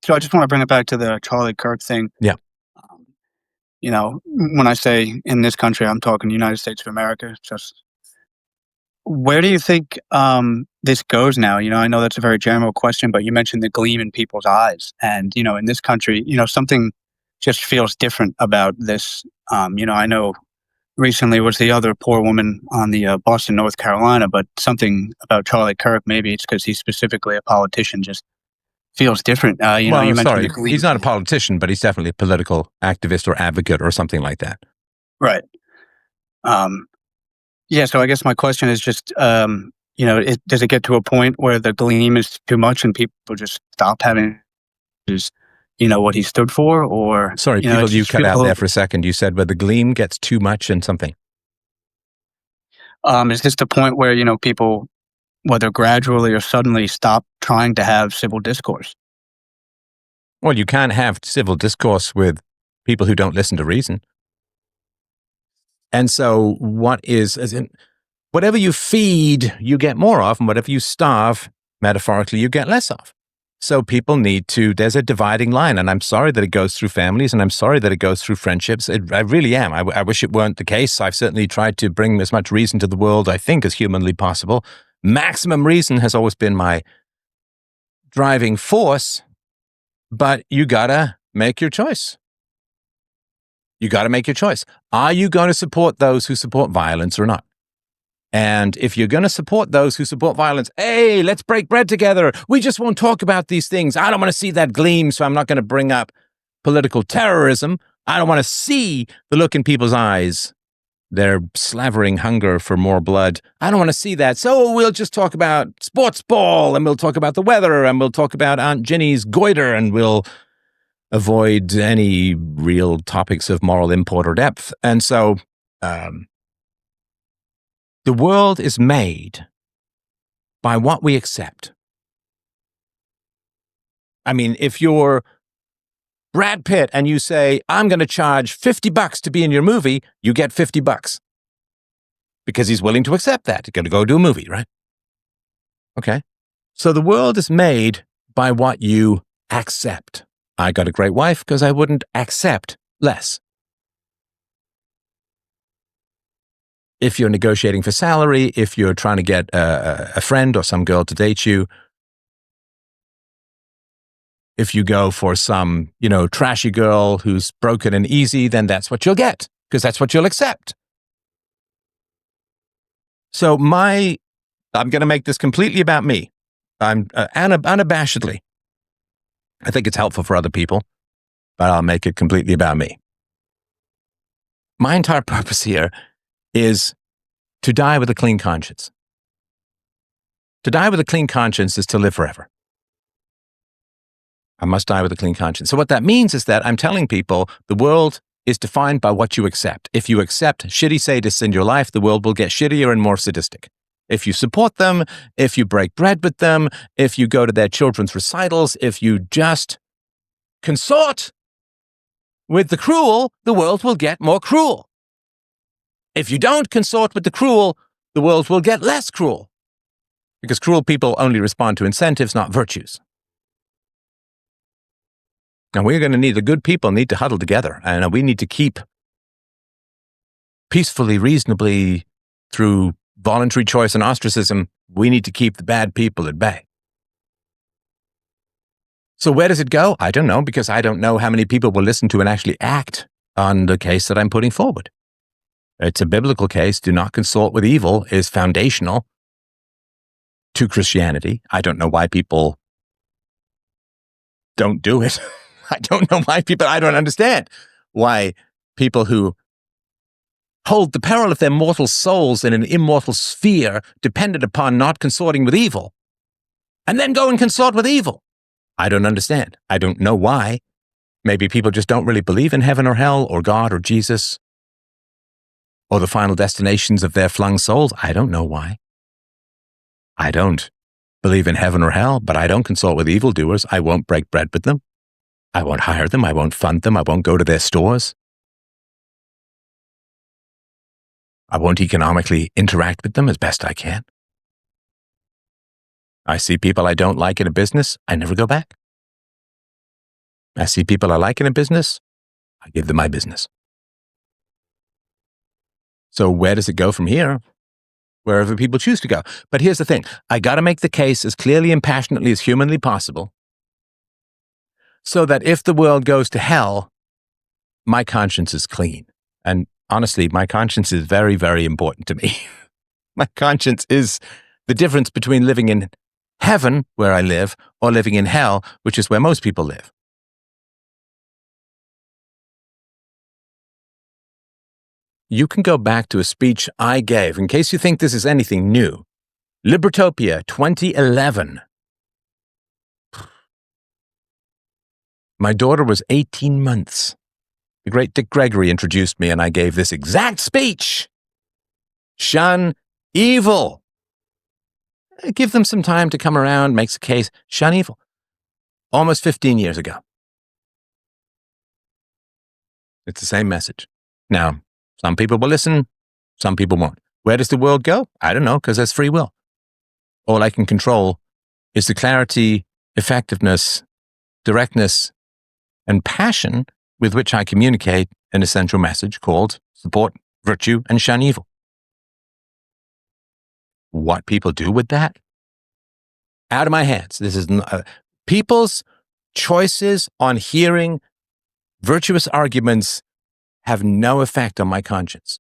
So I just want to bring it back to the Charlie Kirk thing. Yeah. Um, when I say in this country, I'm talking United States of America. Just where do you think this goes now? I know that's a very general question, but you mentioned the gleam in people's eyes, and in this country, something just feels different about this. I know recently was the other poor woman on the bus in North Carolina, but something about Charlie Kirk, maybe it's because he's specifically a politician, just feels different. Well, You mentioned the sorry, gleam. he's not a politician, but he's definitely a political activist or advocate or something like that. Right. Um, yeah. So I guess my question is just, does it get to a point where the gleam is too much and people just stop having just, what he stood for, or Sorry, it people, you just cut feels a out little. there for a second. You said where the gleam gets too much and something. Is this the point where people, whether gradually or suddenly, stop trying to have civil discourse? Well, you can't have civil discourse with people who don't listen to reason. And so as in, whatever you feed, you get more of, and whatever you starve, metaphorically, you get less of. So people there's a dividing line, and I'm sorry that it goes through families, and I'm sorry that it goes through friendships. I really am. I wish it weren't the case. I've certainly tried to bring as much reason to the world, I think, as humanly possible. Maximum reason has always been my driving force, but you gotta make your choice. You gotta make your choice. Are you going to support those who support violence or not? And if you're going to support those who support violence, hey, let's break bread together. We just won't talk about these things. I don't want to see that gleam, so I'm not going to bring up political terrorism. I don't want to see the look in people's eyes, their slavering hunger for more blood. I don't want to see that. So we'll just talk about sports ball, and we'll talk about the weather, and we'll talk about Aunt Ginny's goiter, and we'll avoid any real topics of moral import or depth. And so the world is made by what we accept. I mean, if you're Brad Pitt and you say, I'm going to charge $50 to be in your movie, you get $50 because he's willing to accept that. You're going to go do a movie, right? Okay. So the world is made by what you accept. I got a great wife because I wouldn't accept less. If you're negotiating for salary, if you're trying to get a friend or some girl to date you, if you go for some, trashy girl who's broken and easy, then that's what you'll get because that's what you'll accept. So I'm going to make this completely about me. I'm unabashedly. I think it's helpful for other people, but I'll make it completely about me. My entire purpose here is to die with a clean conscience. To die with a clean conscience is to live forever. I must die with a clean conscience. So what that means is that I'm telling people the world is defined by what you accept. If you accept shitty sadists in your life, the world will get shittier and more sadistic. If you support them, if you break bread with them, if you go to their children's recitals, if you just consort with the cruel, the world will get more cruel. If you don't consort with the cruel, the world will get less cruel. Because cruel people only respond to incentives, not virtues. And the good people need to huddle together. And we need to keep peacefully, reasonably, through voluntary choice and ostracism, we need to keep the bad people at bay. So where does it go? I don't know, because I don't know how many people will listen to and actually act on the case that I'm putting forward. It's a biblical case. Do not consort with evil is foundational to Christianity. I don't know why people don't do it. I don't understand why people who hold the peril of their mortal souls in an immortal sphere dependent upon not consorting with evil and then go and consort with evil. I don't understand. I don't know why. Maybe people just don't really believe in heaven or hell or God or Jesus or the final destinations of their flung souls. I don't know why. I don't believe in heaven or hell, but I don't consort with evildoers. I won't break bread with them. I won't hire them. I won't fund them. I won't go to their stores. I won't economically interact with them as best I can. I see people I don't like in a business. I never go back. I see people I like in a business, I give them my business. So where does it go from here? Wherever people choose to go. But here's the thing. I got to make the case as clearly and passionately as humanly possible so that if the world goes to hell, my conscience is clean. And honestly, my conscience is very, very important to me. My conscience is the difference between living in heaven, where I live, or living in hell, which is where most people live. You can go back to a speech I gave, in case you think this is anything new. Libertopia 2011. My daughter was 18 months. The great Dick Gregory introduced me, and I gave this exact speech. Shun evil. Give them some time to come around, makes a case. Shun evil. Almost 15 years ago. It's the same message. Now, some people will listen, some people won't. Where does the world go? I don't know, because there's free will. All I can control is the clarity, effectiveness, directness, and passion with which I communicate an essential message called support virtue and shun evil. What people do with that? Out of my hands. This is people's choices on hearing virtuous arguments have no effect on my conscience.